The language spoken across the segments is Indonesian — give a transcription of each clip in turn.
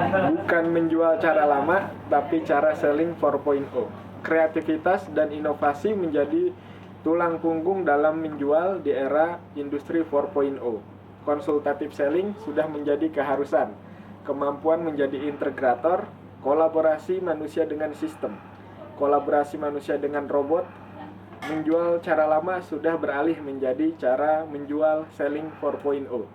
Bukan menjual cara lama, tapi cara selling 4.0. Kreativitas dan inovasi menjadi tulang punggung dalam menjual di era industri 4.0. Konsultatif selling sudah menjadi keharusan. Kemampuan menjadi integrator, kolaborasi manusia dengan sistem, kolaborasi manusia dengan robot. Menjual cara lama sudah beralih menjadi cara menjual selling 4.0.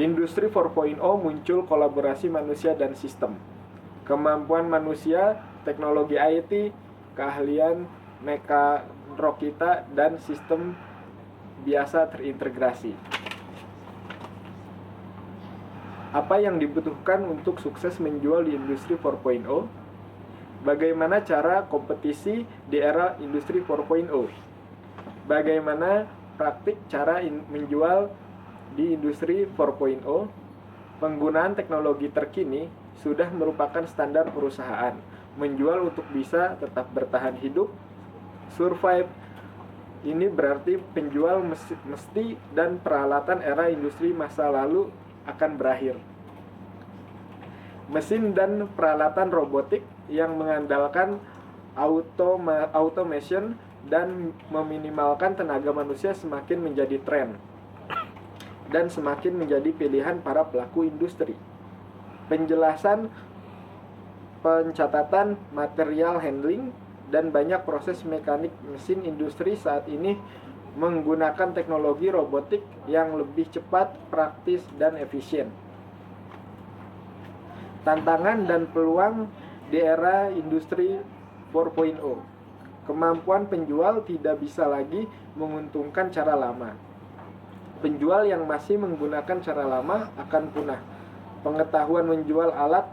Industri 4.0 muncul kolaborasi manusia dan sistem. Kemampuan manusia, teknologi IT, keahlian mekarokita dan sistem biasa terintegrasi. Apa yang dibutuhkan untuk sukses menjual di industri 4.0? Bagaimana cara kompetisi di era industri 4.0? Bagaimana praktik cara menjual di industri 4.0? Penggunaan teknologi terkini sudah merupakan standar perusahaan. Menjual untuk bisa tetap bertahan hidup, survive. Ini berarti penjual mesti dan peralatan era industri masa lalu akan berakhir. Mesin dan peralatan robotik yang mengandalkan automation dan meminimalkan tenaga manusia semakin menjadi tren dan semakin menjadi pilihan para pelaku industri. Penjelasan, pencatatan, material handling, dan banyak proses mekanik mesin industri saat ini menggunakan teknologi robotik yang lebih cepat, praktis, dan efisien. Tantangan dan peluang di era industri 4.0. Kemampuan penjual tidak bisa lagi menguntungkan cara lama. Penjual yang masih menggunakan cara lama akan punah. Pengetahuan menjual alat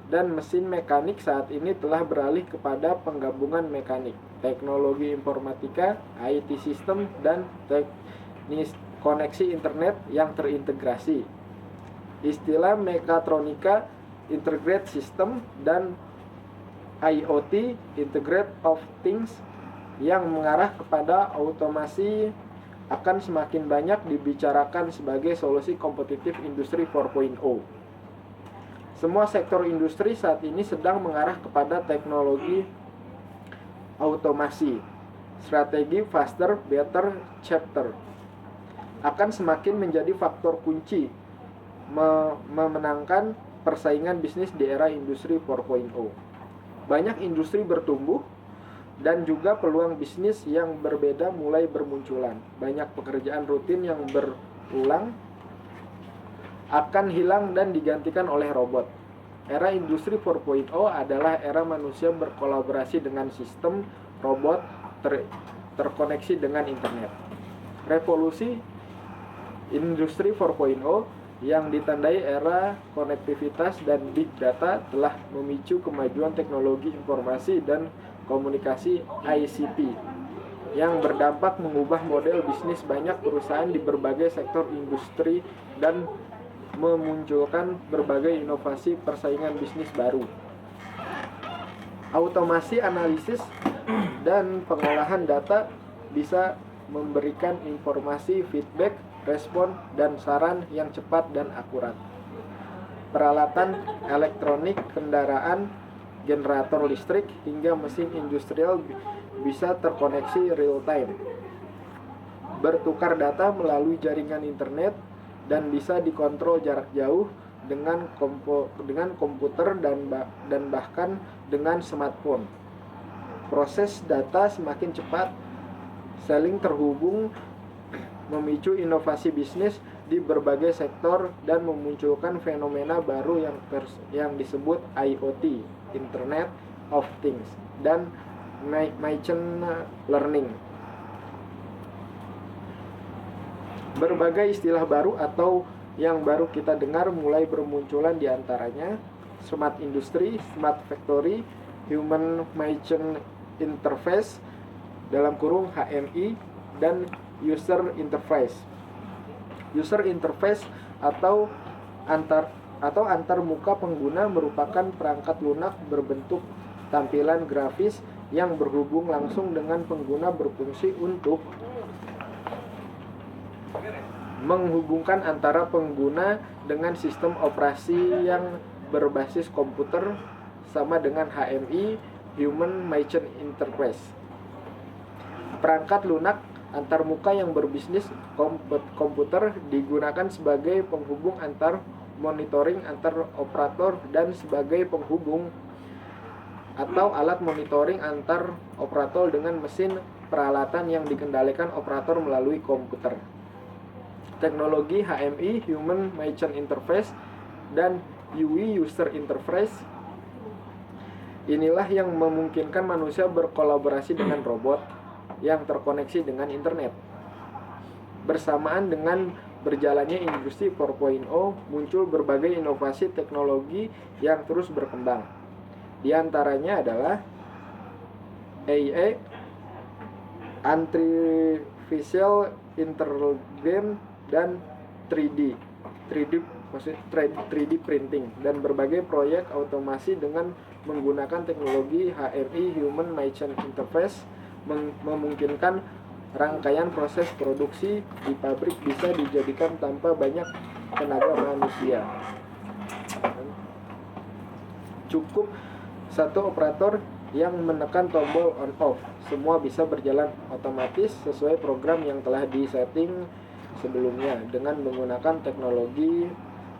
dan mesin mekanik saat ini telah beralih kepada penggabungan mekanik, teknologi informatika, IT sistem, dan teknis koneksi internet yang terintegrasi. Istilah mekatronika, integrated system, dan IoT, Internet of Things, yang mengarah kepada automasi akan semakin banyak dibicarakan sebagai solusi kompetitif industri 4.0. Semua sektor industri saat ini sedang mengarah kepada teknologi automasi. Strategi faster, better, cheaper akan semakin menjadi faktor kunci memenangkan persaingan bisnis di era industri 4.0. Banyak industri bertumbuh dan juga peluang bisnis yang berbeda mulai bermunculan. Banyak pekerjaan rutin yang berulang akan hilang dan digantikan oleh robot. Era industri 4.0 adalah era manusia berkolaborasi dengan sistem, robot terkoneksi dengan internet. Revolusi industri 4.0 yang ditandai era konektivitas dan big data telah memicu kemajuan teknologi informasi dan komunikasi ICT yang berdampak mengubah model bisnis banyak perusahaan di berbagai sektor industri dan memunculkan berbagai inovasi persaingan bisnis baru. Automasi analisis dan pengolahan data bisa memberikan informasi, feedback, respon, dan saran yang cepat dan akurat. Peralatan elektronik, kendaraan, generator listrik, hingga mesin industrial bisa terkoneksi real time, bertukar data melalui jaringan internet, dan bisa dikontrol jarak jauh dengan komputer dan bahkan dengan smartphone. Proses data semakin cepat, saling terhubung, memicu inovasi bisnis di berbagai sektor dan memunculkan fenomena baru yang disebut IoT, Internet of Things, dan machine learning. Berbagai istilah baru atau yang baru kita dengar mulai bermunculan, di antaranya smart industry, smart factory, human machine interface (HMI), dan user interface. User interface atau antar muka pengguna merupakan perangkat lunak berbentuk tampilan grafis yang berhubung langsung dengan pengguna, berfungsi untuk menghubungkan antara pengguna dengan sistem operasi yang berbasis komputer sama dengan HMI, Human Machine Interface. Perangkat lunak antarmuka yang berbisnis komputer digunakan sebagai penghubung antar monitoring antar operator dan sebagai penghubung atau alat monitoring antar operator dengan mesin peralatan yang dikendalikan operator melalui komputer. Teknologi HMI, Human Machine Interface, dan UI, User Interface, inilah yang memungkinkan manusia berkolaborasi dengan robot yang terkoneksi dengan internet. Bersamaan dengan berjalannya industri 4.0, muncul berbagai inovasi teknologi yang terus berkembang. Di antaranya adalah AI, Artificial Intelligence, dan 3D printing, dan berbagai proyek otomasi dengan menggunakan teknologi HMI, Human Machine Interface, memungkinkan rangkaian proses produksi di pabrik bisa dijadikan tanpa banyak tenaga manusia. Cukup satu operator yang menekan tombol on off, semua bisa berjalan otomatis sesuai program yang telah disetting sebelumnya. Dengan menggunakan teknologi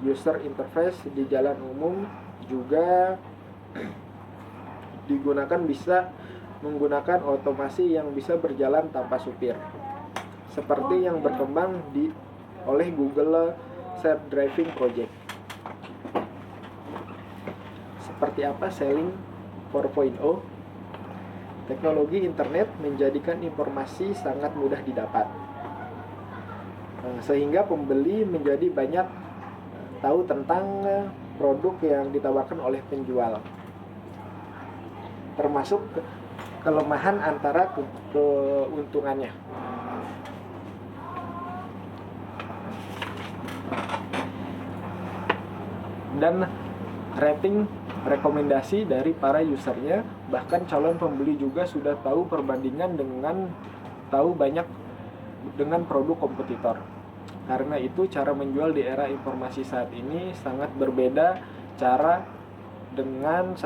user interface di jalan umum juga digunakan, bisa menggunakan otomasi yang bisa berjalan tanpa supir, seperti yang berkembang oleh Google Self Driving Project. Seperti apa selling 4.0? Teknologi internet menjadikan informasi sangat mudah didapat, sehingga pembeli menjadi banyak tahu tentang produk yang ditawarkan oleh penjual, termasuk kelemahan antara keuntungannya. Dan rating rekomendasi dari para usernya, bahkan calon pembeli juga sudah tahu perbandingan dengan tahu banyak dengan produk kompetitor. Karena itu cara menjual di era informasi saat ini sangat berbeda cara dengan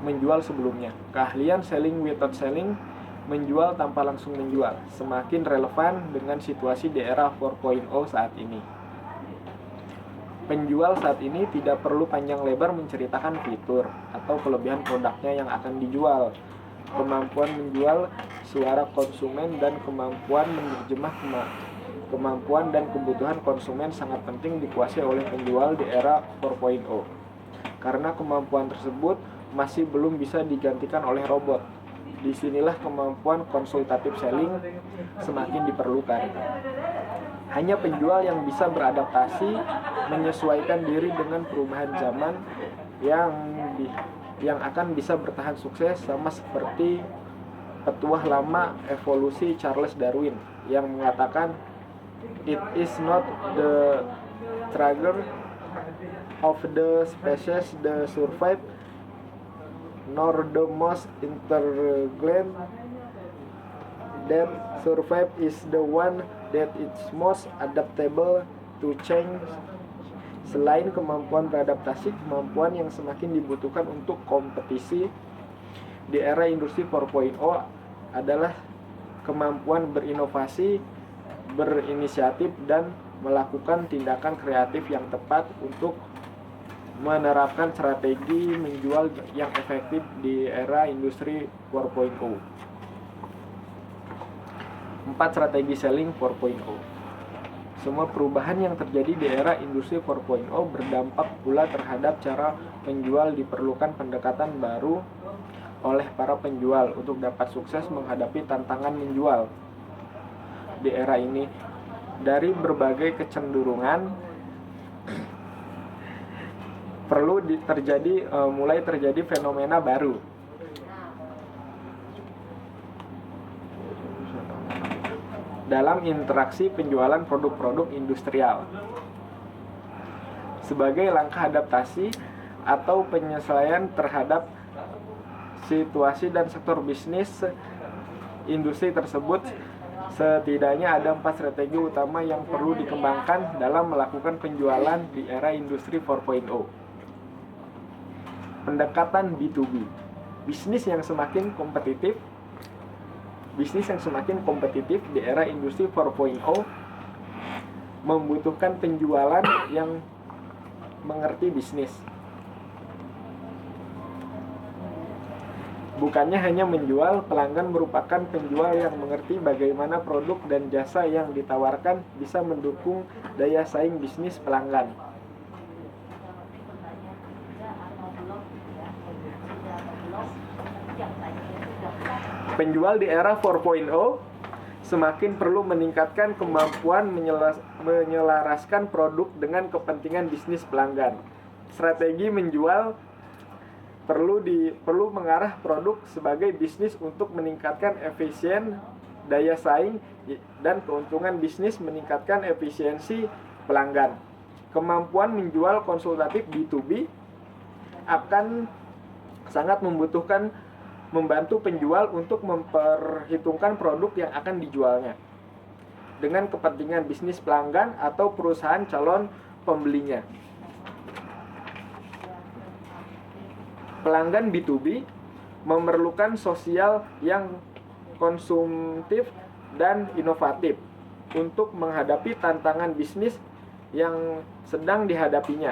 menjual sebelumnya. Keahlian selling without selling, menjual tanpa langsung menjual, semakin relevan dengan situasi di era 4.0 saat ini. Penjual saat ini tidak perlu panjang lebar menceritakan fitur atau kelebihan produknya yang akan dijual. Kemampuan menjual suara konsumen dan kemampuan menerjemah kemampuan dan kebutuhan konsumen sangat penting dikuasai oleh penjual di era 4.0. Karena kemampuan tersebut masih belum bisa digantikan oleh robot. Disinilah kemampuan konsultatif selling semakin diperlukan. Hanya penjual yang bisa beradaptasi, menyesuaikan diri dengan perubahan zaman yang akan bisa bertahan sukses, sama seperti petuah lama evolusi Charles Darwin yang mengatakan, "It is not the struggle of the species that survive, nor the most intelligent that survive, is the one that is most adaptable to change." Selain kemampuan beradaptasi, kemampuan yang semakin dibutuhkan untuk kompetisi di era industri 4.0 adalah kemampuan berinovasi, berinisiatif, dan melakukan tindakan kreatif yang tepat untuk menerapkan strategi menjual yang efektif di era industri 4.0. 4 strategi selling 4.0. Semua perubahan yang terjadi di era industri 4.0 berdampak pula terhadap cara penjual. Diperlukan pendekatan baru oleh para penjual untuk dapat sukses menghadapi tantangan menjual di era ini. Dari berbagai kecenderungan perlu mulai terjadi fenomena baru dalam interaksi penjualan produk-produk industrial. Sebagai langkah adaptasi atau penyesuaian terhadap situasi dan sektor bisnis industri tersebut, Setidaknya ada 4 strategi utama yang perlu dikembangkan dalam melakukan penjualan di era industri 4.0. Pendekatan B2B. Bisnis yang semakin kompetitif di era industri 4.0 membutuhkan penjualan yang mengerti bisnis. Bukannya hanya menjual, pelanggan merupakan penjual yang mengerti bagaimana produk dan jasa yang ditawarkan bisa mendukung daya saing bisnis pelanggan. Penjual di era 4.0 semakin perlu meningkatkan kemampuan menyelaraskan produk dengan kepentingan bisnis pelanggan. Strategi menjual perlu mengarah produk sebagai bisnis untuk meningkatkan efisien daya saing dan keuntungan bisnis meningkatkan efisiensi pelanggan. Kemampuan menjual konsultatif B2B akan sangat membantu penjual untuk memperhitungkan produk yang akan dijualnya dengan kepentingan bisnis pelanggan atau perusahaan calon pembelinya. Pelanggan B2B memerlukan sosial yang konsumtif dan inovatif untuk menghadapi tantangan bisnis yang sedang dihadapinya.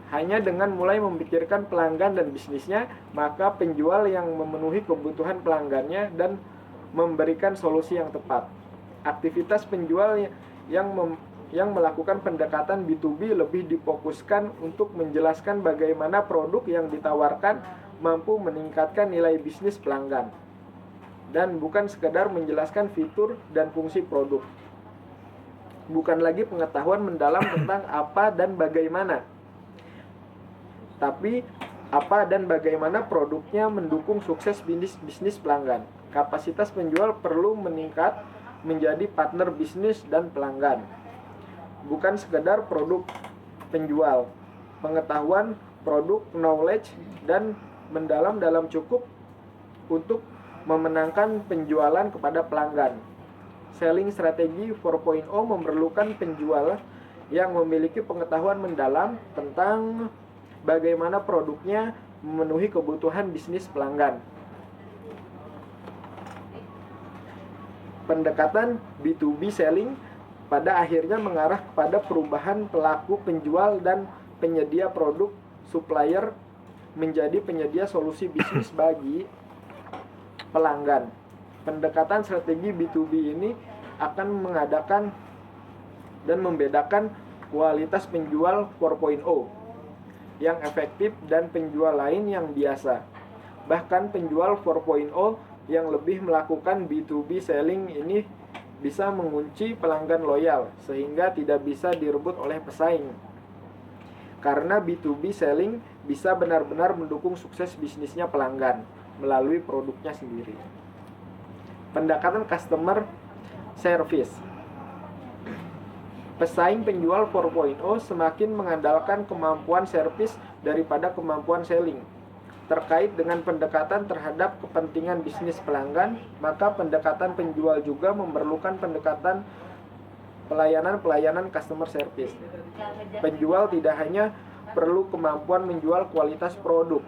Hanya dengan mulai memikirkan pelanggan dan bisnisnya, maka penjual yang memenuhi kebutuhan pelanggannya dan memberikan solusi yang tepat. Aktivitas penjual yang melakukan pendekatan B2B lebih difokuskan untuk menjelaskan bagaimana produk yang ditawarkan mampu meningkatkan nilai bisnis pelanggan dan bukan sekedar menjelaskan fitur dan fungsi produk. Bukan lagi pengetahuan mendalam tentang apa dan bagaimana, tapi apa dan bagaimana produknya mendukung sukses bisnis pelanggan. Kapasitas penjual perlu meningkat menjadi partner bisnis dan pelanggan, bukan sekedar produk penjual. Pengetahuan produk, knowledge, dan mendalam dalam cukup untuk memenangkan penjualan kepada pelanggan. Selling strategi 4.0 memerlukan penjual yang memiliki pengetahuan mendalam tentang bagaimana produknya memenuhi kebutuhan bisnis pelanggan. Pendekatan B2B selling pada akhirnya mengarah kepada perubahan pelaku penjual dan penyedia produk supplier menjadi penyedia solusi bisnis bagi pelanggan. Pendekatan strategi B2B ini akan mengadakan dan membedakan kualitas penjual 4.0 yang efektif dan penjual lain yang biasa. Bahkan penjual 4.0 yang lebih melakukan B2B selling ini bisa mengunci pelanggan loyal sehingga tidak bisa direbut oleh pesaing. Karena B2B selling bisa benar-benar mendukung sukses bisnisnya pelanggan melalui produknya sendiri. Pendekatan customer service. Pesaing penjual 4.0 semakin mengandalkan kemampuan servis daripada kemampuan selling. Terkait dengan pendekatan terhadap kepentingan bisnis pelanggan, maka pendekatan penjual juga memerlukan pendekatan pelayanan customer service. Penjual tidak hanya perlu kemampuan menjual kualitas produk,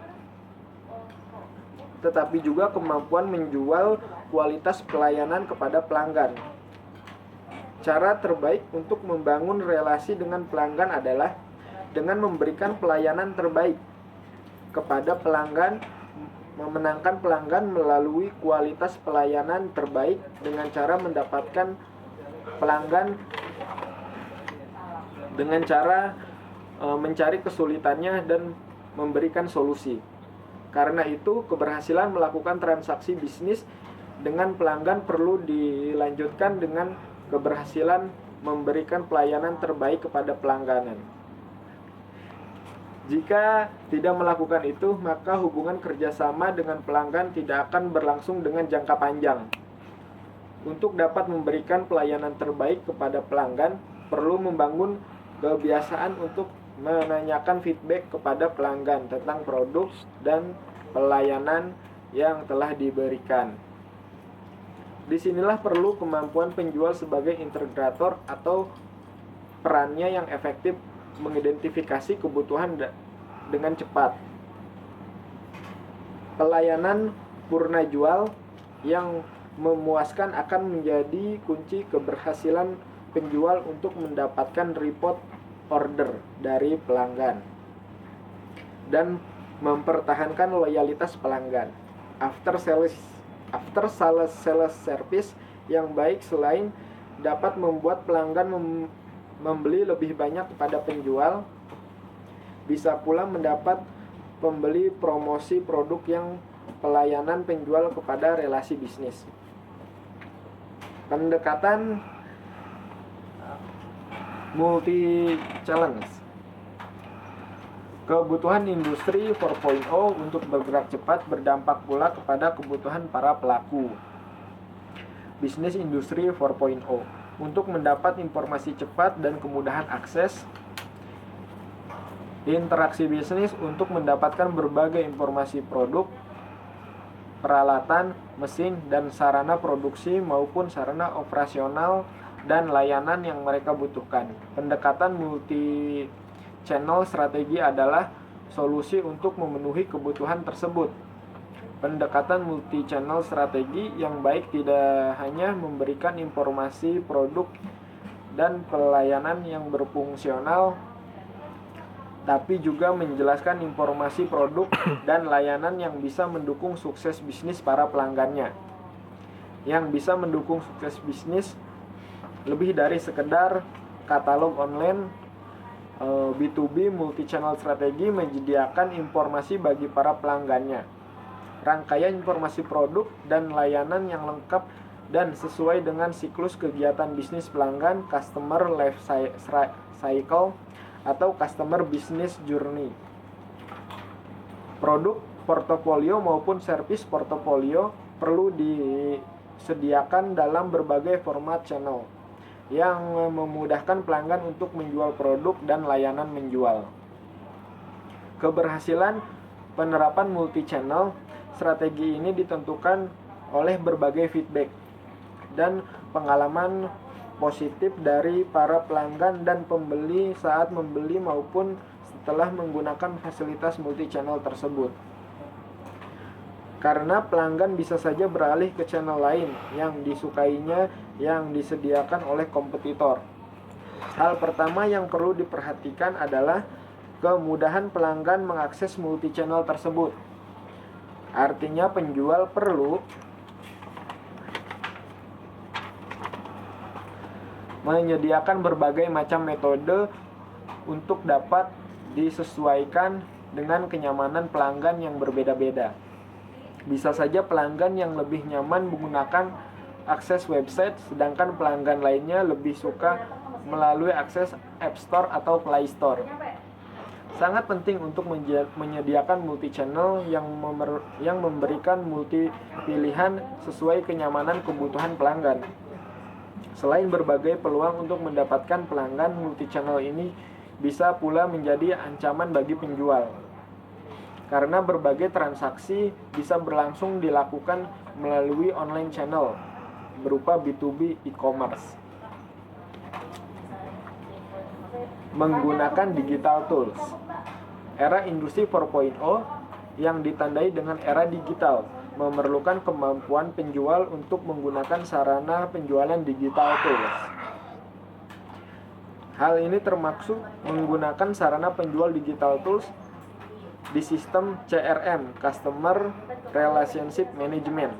tetapi juga kemampuan menjual kualitas pelayanan kepada pelanggan. Cara terbaik untuk membangun relasi dengan pelanggan adalah dengan memberikan pelayanan terbaik kepada pelanggan, memenangkan pelanggan melalui kualitas pelayanan terbaik dengan cara mendapatkan pelanggan dengan cara mencari kesulitannya dan memberikan solusi. Karena itu, keberhasilan melakukan transaksi bisnis dengan pelanggan perlu dilanjutkan dengan keberhasilan memberikan pelayanan terbaik kepada pelanggan. Jika tidak melakukan itu, maka hubungan kerjasama dengan pelanggan tidak akan berlangsung dengan jangka panjang. Untuk dapat memberikan pelayanan terbaik kepada pelanggan, perlu membangun kebiasaan untuk menanyakan feedback kepada pelanggan tentang produk dan pelayanan yang telah diberikan. Disinilah perlu kemampuan penjual sebagai integrator atau perannya yang efektif mengidentifikasi kebutuhan dengan cepat. Pelayanan purna jual yang memuaskan akan menjadi kunci keberhasilan penjual untuk mendapatkan repeat order dari pelanggan dan mempertahankan loyalitas pelanggan. After sales service yang baik selain dapat membuat pelanggan membeli lebih banyak kepada penjual, bisa pula mendapat pembeli promosi produk yang pelayanan penjual kepada relasi bisnis. Pendekatan multi challenge. Kebutuhan industri 4.0 untuk bergerak cepat berdampak pula kepada kebutuhan para pelaku bisnis industri 4.0 untuk mendapat informasi cepat dan kemudahan akses interaksi bisnis untuk mendapatkan berbagai informasi produk, peralatan, mesin, dan sarana produksi maupun sarana operasional dan layanan yang mereka butuhkan. Pendekatan multi channel strategi adalah solusi untuk memenuhi kebutuhan tersebut. Pendekatan multi channel strategi yang baik tidak hanya memberikan informasi produk dan pelayanan yang berfungsional, tapi juga menjelaskan informasi produk dan layanan yang bisa mendukung sukses bisnis para pelanggannya. Yang bisa mendukung sukses bisnis lebih dari sekedar katalog online. B2B multi-channel strategi menyediakan informasi bagi para pelanggannya, rangkaian informasi produk dan layanan yang lengkap dan sesuai dengan siklus kegiatan bisnis pelanggan, customer life cycle atau customer business journey. Produk portofolio maupun service portofolio perlu disediakan dalam berbagai format channel yang memudahkan pelanggan untuk menjual produk dan layanan menjual. Keberhasilan penerapan multi-channel strategi ini ditentukan oleh berbagai feedback dan pengalaman positif dari para pelanggan dan pembeli saat membeli maupun setelah menggunakan fasilitas multi-channel tersebut. Karena pelanggan bisa saja beralih ke channel lain yang disukainya yang disediakan oleh kompetitor. Hal pertama yang perlu diperhatikan adalah kemudahan pelanggan mengakses multi-channel tersebut. Artinya penjual perlu menyediakan berbagai macam metode untuk dapat disesuaikan dengan kenyamanan pelanggan yang berbeda-beda. Bisa saja pelanggan yang lebih nyaman menggunakan akses website, sedangkan pelanggan lainnya lebih suka melalui akses App Store atau Play Store. Sangat penting untuk menyediakan multi-channel yang memberikan multi pilihan sesuai kenyamanan kebutuhan pelanggan. Selain berbagai peluang untuk mendapatkan pelanggan, multi-channel ini bisa pula menjadi ancaman bagi penjual. Karena berbagai transaksi bisa berlangsung dilakukan melalui online channel berupa B2B e-commerce. Menggunakan digital tools. Era industri 4.0 yang ditandai dengan era digital memerlukan kemampuan penjual untuk menggunakan sarana penjualan digital tools. Hal ini termaksud menggunakan sarana penjual digital tools di sistem CRM, Customer Relationship Management.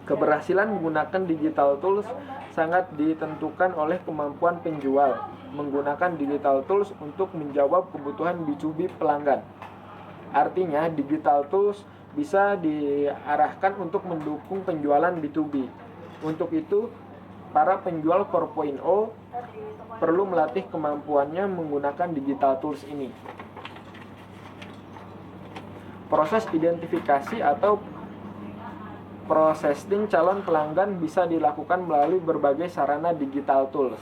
Keberhasilan menggunakan digital tools sangat ditentukan oleh kemampuan penjual menggunakan digital tools untuk menjawab kebutuhan B2B pelanggan. Artinya, digital tools bisa diarahkan untuk mendukung penjualan B2B. Untuk itu, para penjual 4.0 perlu melatih kemampuannya menggunakan digital tools ini. Proses identifikasi atau processing calon pelanggan bisa dilakukan melalui berbagai sarana digital tools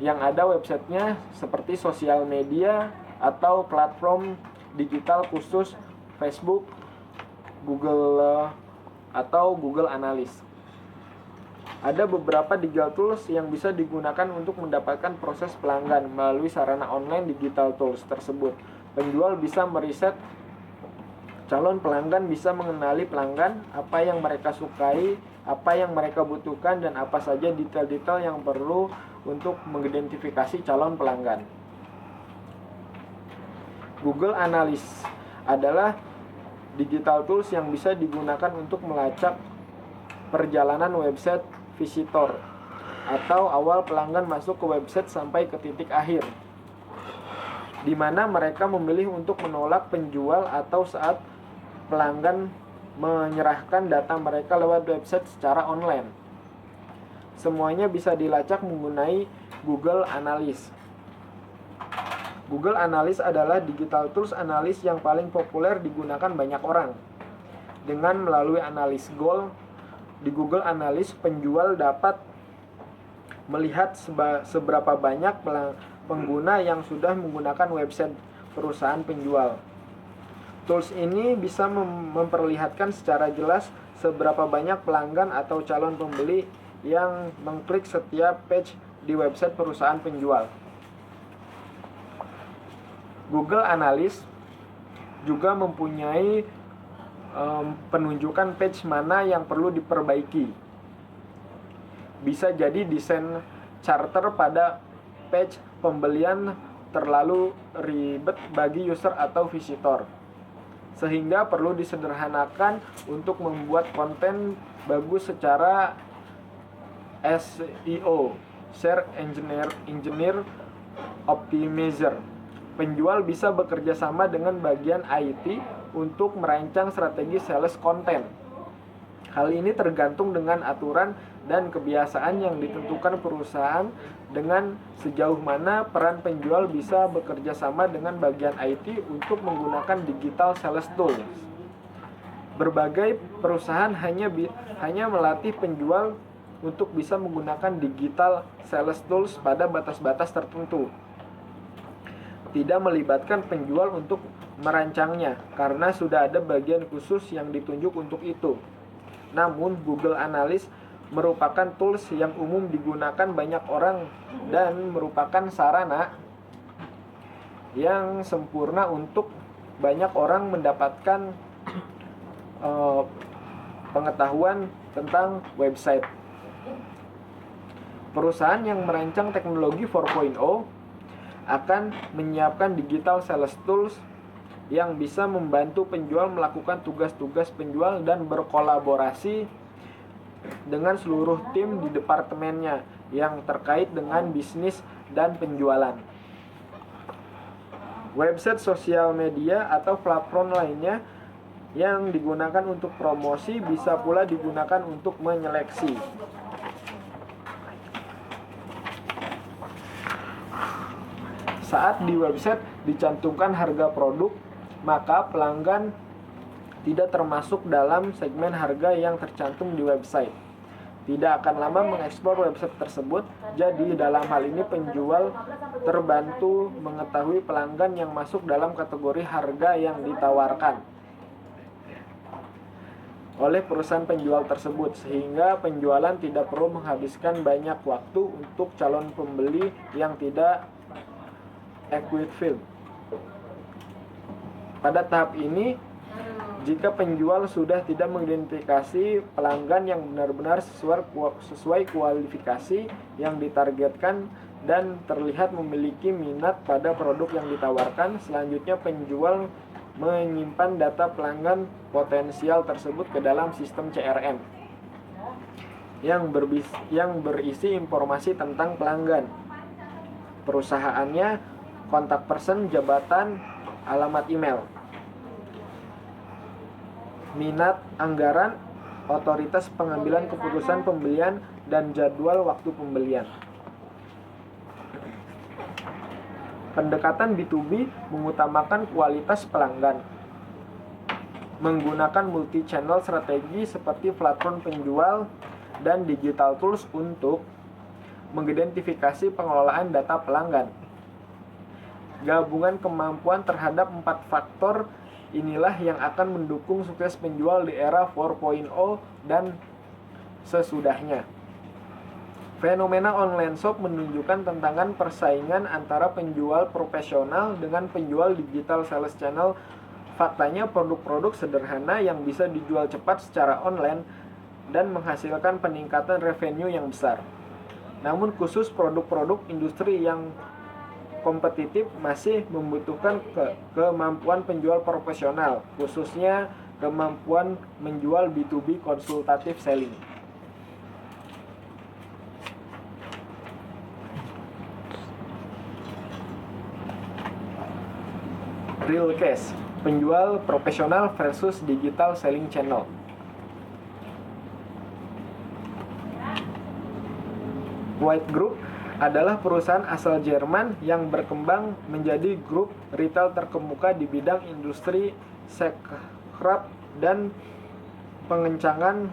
yang ada websitenya seperti sosial media atau platform digital khusus Facebook, Google atau Google Analytics. Ada beberapa digital tools yang bisa digunakan untuk mendapatkan proses pelanggan melalui sarana online digital tools tersebut. Penjual bisa meriset calon pelanggan, bisa mengenali pelanggan, apa yang mereka sukai, apa yang mereka butuhkan, dan apa saja detail-detail yang perlu untuk mengidentifikasi calon pelanggan. Google Analytics adalah digital tools yang bisa digunakan untuk melacak perjalanan website visitor atau awal pelanggan masuk ke website sampai ke titik akhir, di mana mereka memilih untuk menolak penjual atau saat pelanggan menyerahkan data mereka lewat website secara online. Semuanya bisa dilacak menggunakan Google Analytics. Google Analytics adalah digital tools analis yang paling populer digunakan banyak orang. Dengan melalui analis goal di Google Analytics, penjual dapat melihat seberapa banyak pengguna yang sudah menggunakan website perusahaan penjual. Tools ini bisa memperlihatkan secara jelas seberapa banyak pelanggan atau calon pembeli yang mengklik setiap page di website perusahaan penjual. Google Analytics juga mempunyai penunjukan page mana yang perlu diperbaiki. Bisa jadi desain charter pada page pembelian terlalu ribet bagi user atau visitor, sehingga perlu disederhanakan untuk membuat konten bagus secara SEO, Search Engine Optimizer. Penjual bisa bekerja sama dengan bagian IT untuk merancang strategi sales konten. Hal ini tergantung dengan aturan dan kebiasaan yang ditentukan perusahaan, dengan sejauh mana peran penjual bisa bekerja sama dengan bagian IT untuk menggunakan digital sales tools. Berbagai perusahaan hanya melatih penjual untuk bisa menggunakan digital sales tools pada batas-batas tertentu, tidak melibatkan penjual untuk merancangnya karena sudah ada bagian khusus yang ditunjuk untuk itu. Namun, Google Analytics merupakan tools yang umum digunakan banyak orang dan merupakan sarana yang sempurna untuk banyak orang mendapatkan pengetahuan tentang website. Perusahaan yang merancang teknologi 4.0 akan menyiapkan digital sales tools yang bisa membantu penjual melakukan tugas-tugas penjual dan berkolaborasi dengan seluruh tim di departemennya yang terkait dengan bisnis dan penjualan. Website sosial media atau platform lainnya yang digunakan untuk promosi bisa pula digunakan untuk menyeleksi. Saat di website dicantumkan harga produk, maka pelanggan tidak termasuk dalam segmen harga yang tercantum di website. Tidak akan lama mengeksplor website tersebut, jadi dalam hal ini penjual terbantu mengetahui pelanggan yang masuk dalam kategori harga yang ditawarkan oleh perusahaan penjual tersebut, sehingga penjualan tidak perlu menghabiskan banyak waktu untuk calon pembeli yang tidak equivalent. Pada tahap ini, jika penjual sudah tidak mengidentifikasi pelanggan yang benar-benar sesuai kualifikasi yang ditargetkan dan terlihat memiliki minat pada produk yang ditawarkan, selanjutnya penjual menyimpan data pelanggan potensial tersebut ke dalam sistem CRM yang berisi informasi tentang pelanggan, perusahaannya, kontak person, jabatan, alamat email, minat, anggaran, otoritas pengambilan keputusan pembelian, dan jadwal waktu pembelian. Pendekatan B2B mengutamakan kualitas pelanggan, menggunakan multi-channel strategi seperti platform penjual dan digital tools untuk mengidentifikasi pengelolaan data pelanggan. Gabungan kemampuan terhadap 4 faktor inilah yang akan mendukung sukses penjual di era 4.0 dan sesudahnya. Fenomena online shop menunjukkan tantangan persaingan antara penjual profesional dengan penjual digital sales channel. Faktanya produk-produk sederhana yang bisa dijual cepat secara online dan menghasilkan peningkatan revenue yang besar. Namun khusus produk-produk industri yang kompetitif masih membutuhkan kemampuan penjual profesional, khususnya kemampuan menjual B2B konsultatif selling. Real case, penjual profesional versus digital selling channel. White Group adalah perusahaan asal Jerman yang berkembang menjadi grup retail terkemuka di bidang industri sekrap dan pengencangan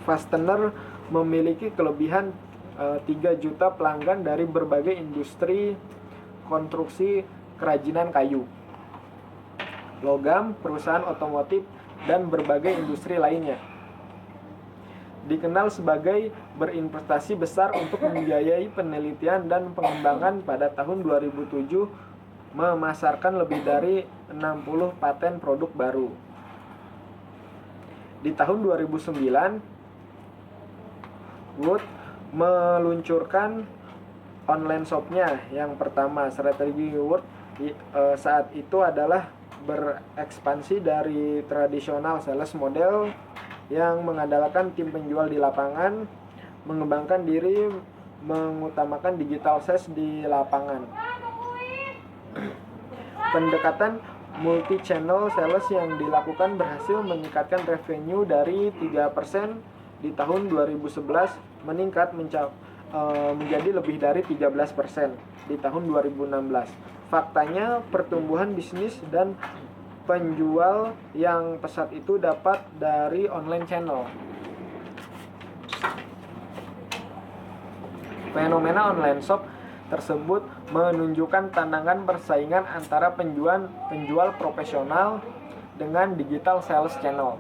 fastener, memiliki kelebihan 3 juta pelanggan dari berbagai industri konstruksi, kerajinan kayu, logam, perusahaan otomotif, dan berbagai industri lainnya. Dikenal sebagai berinvestasi besar untuk membiayai penelitian dan pengembangan. Pada tahun 2007 memasarkan lebih dari 60 paten produk baru. Di tahun 2009 Wood meluncurkan online shopnya yang pertama. Strategi Wood saat itu adalah berekspansi dari tradisional sales model yang mengandalkan tim penjual di lapangan, mengembangkan diri, mengutamakan digital sales di lapangan. Pendekatan multi-channel sales yang dilakukan berhasil meningkatkan revenue dari 3% di tahun 2011 meningkat menjadi lebih dari 13% di tahun 2016. Faktanya, pertumbuhan bisnis dan penjual yang pesat itu dapat dari online channel. Fenomena online shop tersebut menunjukkan tantangan persaingan antara penjual profesional dengan digital sales channel.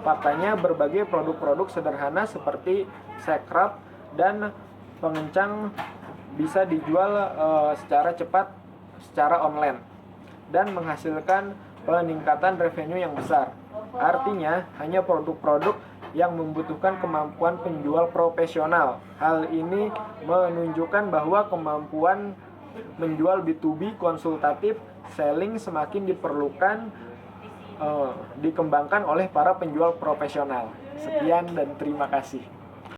Faktanya, berbagai produk-produk sederhana seperti sekrap dan pengencang bisa dijual secara cepat secara online dan menghasilkan peningkatan revenue yang besar. Artinya, hanya produk-produk yang membutuhkan kemampuan penjual profesional. Hal ini menunjukkan bahwa kemampuan menjual B2B konsultatif selling semakin diperlukan dikembangkan oleh para penjual profesional. Sekian dan terima kasih.